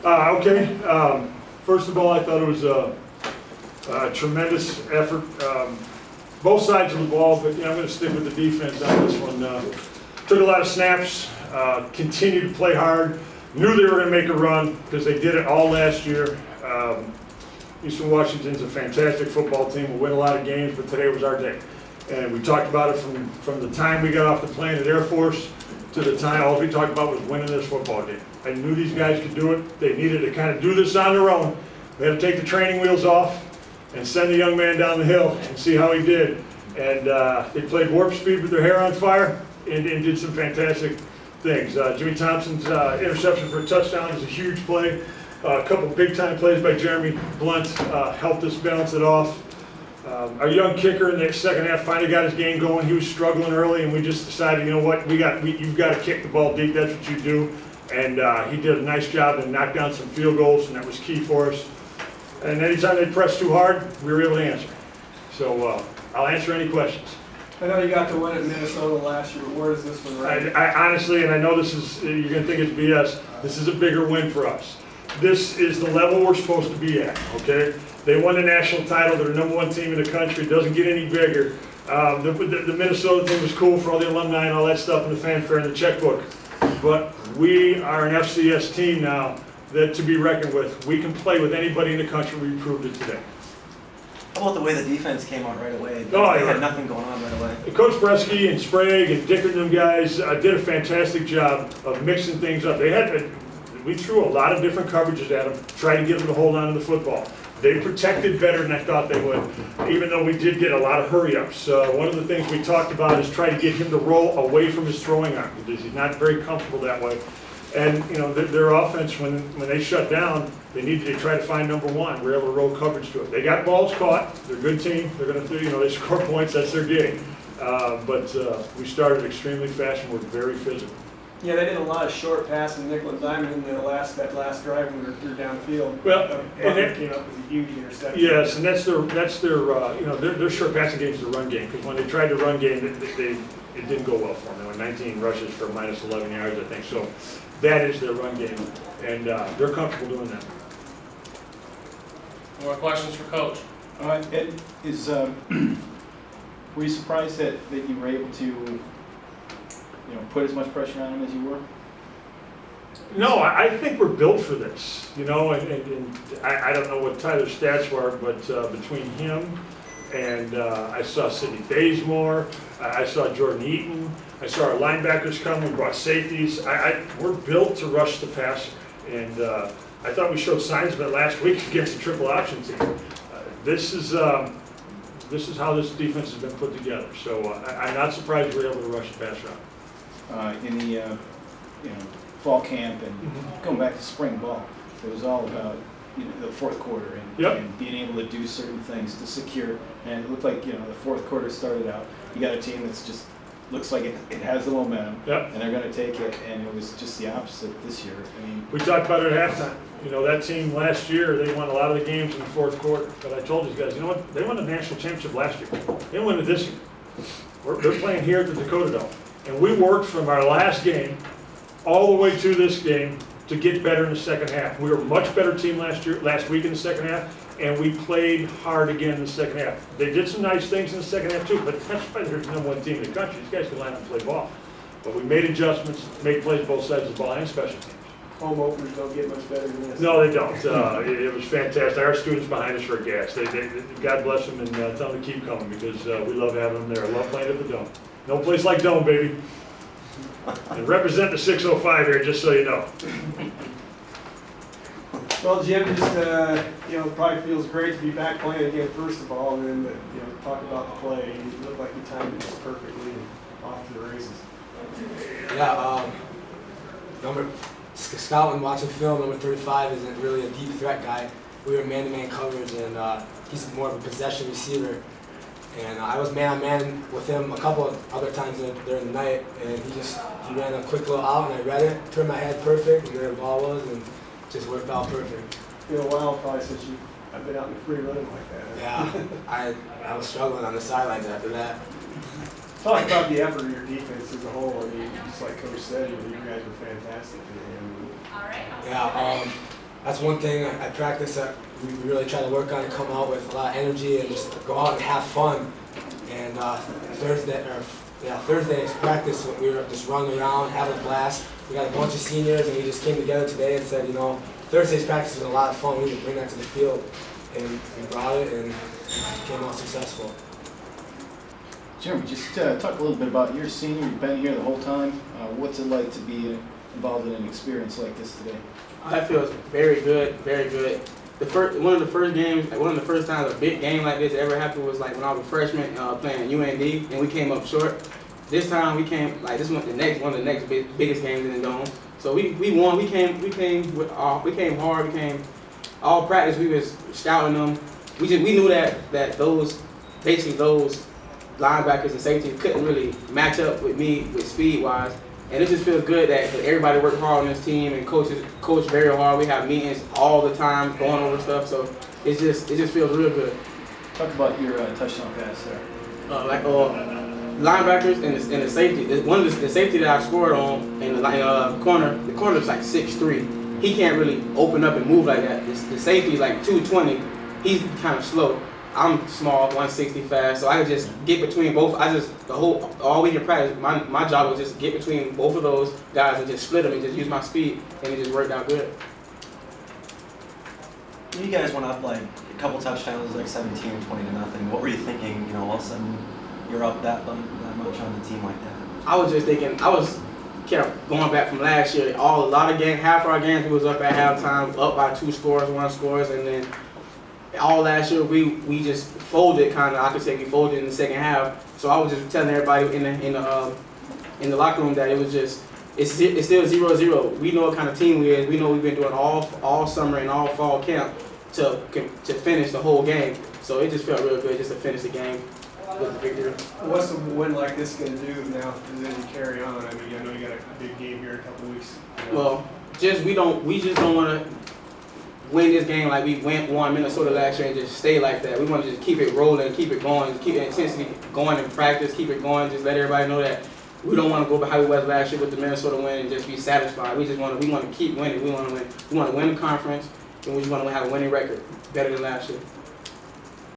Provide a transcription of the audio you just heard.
Okay. First of all, I thought it was a tremendous effort. Both sides of the ball, but I'm going to stick with the defense on this one. Took a lot of snaps, continued to play hard, knew they were going to make a run because they did it all last year. Eastern Washington's a fantastic football team. We'll win a lot of games, but today was our day. And we talked about it from the time we got off the plane at Air Force to the time all we talked about was winning this football game. I knew these guys could do it. They needed to kind of do this on their own. They had to take the training wheels off and send the young man down the hill and see how he did. And they played warp speed with their hair on fire and did some fantastic things. Jimmy Thompson's interception for a touchdown is a huge play. A couple big-time plays by Jeremy Blount helped us balance it off. Our young kicker in the second half finally got his game going. He was struggling early, and we just decided, you know what, you've got to kick the ball deep. That's what you do. And he did a nice job and knocked down some field goals, and that was key for us. And anytime they pressed too hard, we were able to answer. So I'll answer any questions. I know you got to win at Minnesota last year, but where does this one rank? I honestly, and I know this is, you're going to think it's BS, this is a bigger win for us. This is the level we're supposed to be at, okay? They won the national title. They're the #1 team in the country. It doesn't get any bigger. The Minnesota thing was cool for all the alumni and all that stuff and the fanfare and the checkbook. But we are an FCS team now that to be reckoned with. We can play with anybody in the country. We proved it today. How about the way the defense came out right away? Oh, they yeah. had nothing going on right away. Coach Bresky and Sprague and Dick and them guys did a fantastic job of mixing things up. We threw a lot of different coverages at them, tried to get them to hold on to the football. They protected better than I thought they would, even though we did get a lot of hurry-ups. One of the things we talked about is try to get him to roll away from his throwing arm, because he's not very comfortable that way. And their offense, when they shut down, they tried to find number one. We were able to roll coverage to it. They got balls caught. They're a good team. They're going to, they score points. That's their game. But we started extremely fast and we're very physical. Yeah, they did a lot of short passing, nickel and diamond in that last drive when we were through downfield. Well, and it came up with a huge interception. Yes, and that's their short passing game is the run game, because when they tried to run game, it didn't go well for them. They went 19 rushes for minus 11 yards, I think. So that is their run game, and they're comfortable doing that. More questions for Coach? Ed, were you surprised that you were able to put as much pressure on him as you were? No, I think we're built for this, and I don't know what Tyler's stats were, but between him and I saw Sidney Bazemore, I saw Jordan Eaton, I saw our linebackers come, we brought safeties. We're built to rush the passer, and I thought we showed signs of it last week against the triple option team. This is how this defense has been put together, so I'm not surprised we were able to rush the passer out. In the fall camp and going back to spring ball, it was all about the fourth quarter and being able to do certain things to secure. And it looked like the fourth quarter started out. You got a team that's just looks like it has the momentum, and they're going to take it. And it was just the opposite this year. I mean, we talked about it at halftime. That team last year, they won a lot of the games in the fourth quarter. But I told these guys, what? They won the national championship last year. They won it this year. They're playing here at the Dakota Dome. And we worked from our last game all the way to this game to get better in the second half. We were a much better team last week in the second half, and we played hard again in the second half. They did some nice things in the second half too, but that's why they're the #1 team in the country. These guys can line up and play ball. But we made adjustments, made plays both sides of the ball and special teams. Home openers don't get much better than this. No, they don't. It was fantastic. Our students behind us for gas. God bless them, and tell them to keep coming, because we love having them there. I love playing at the Dome. No place like Dome, baby. And represent the 605 here, just so you know. Well, Jim, just probably feels great to be back playing again, first of all, and then talk about the play. You look like you timed it just perfectly and off to the races. Yeah, scouting, watching film, number 35 isn't really a deep threat guy. We were man-to-man coverage, and he's more of a possession receiver. And I was man-on-man with him a couple of other times during the night, and he ran a quick little out, and I read it, turned my head perfect, and where the ball was, and just worked out perfect. It's been a while probably since I've been out in the free running like that. Yeah, I was struggling on the sidelines after that. Talk about the effort of your defense as a whole. I mean, just like Coach said, you guys were fantastic. Yeah, that's one thing I practice that we really try to work on and come out with a lot of energy and just go out and have fun. And Thursday's practice, we were just running around, having a blast. We got a bunch of seniors, and we just came together today and said, Thursday's practice was a lot of fun. We need to bring that to the field, and we brought it, and came out successful. Jeremy, just talk a little bit about your senior. You've been here the whole time. What's it like to be involved in an experience like this today? I feel very good, very good. One of the first times a big game like this ever happened was like when I was a freshman playing UND, and we came up short. This time we came this one of the next biggest games in the dome. So we won. We came hard. We came all practice. We was scouting them. We knew that those linebackers and safeties couldn't really match up with me with speed wise. And it just feels good that everybody worked hard on this team and coach very hard. We have meetings all the time going over stuff. So it just feels real good. Talk about your touchdown pass there. Linebackers and the safety. The safety that I scored on in the corner. The corner's like 6'3". He can't really open up and move like that. The safety's like 220. He's kind of slow. I'm small, 160 fast, so I could just get between both. All week in practice, my job was just get between both of those guys and just split them and just use my speed, and it just worked out good. You guys went up like a couple touchdowns, like 17 or 20 to nothing. What were you thinking? All of a sudden you're up that much on the team like that. I was just thinking. Kept going back from last year. Half our games we was up at halftime, up by 2 scores, 1 scores, and then. All last year we just folded kind of. I could say we folded in the second half. So I was just telling everybody in the locker room that it's still 0-0. We know what kind of team we is. We know we've been doing all summer and all fall camp to finish the whole game. So it just felt real good just to finish the game with the victory. What's a win like this going to do now as you carry on? I mean, I know you got a big game here in a couple weeks. Well, we just don't want to win this game like we won Minnesota last year and just stay like that. We want to just keep it rolling, keep it going, keep the intensity going in practice, keep it going, just let everybody know that we don't want to go by how we was last year with the Minnesota win and just be satisfied. We want to keep winning. We want to win. We want to win the conference, and we just want to have a winning record better than last year.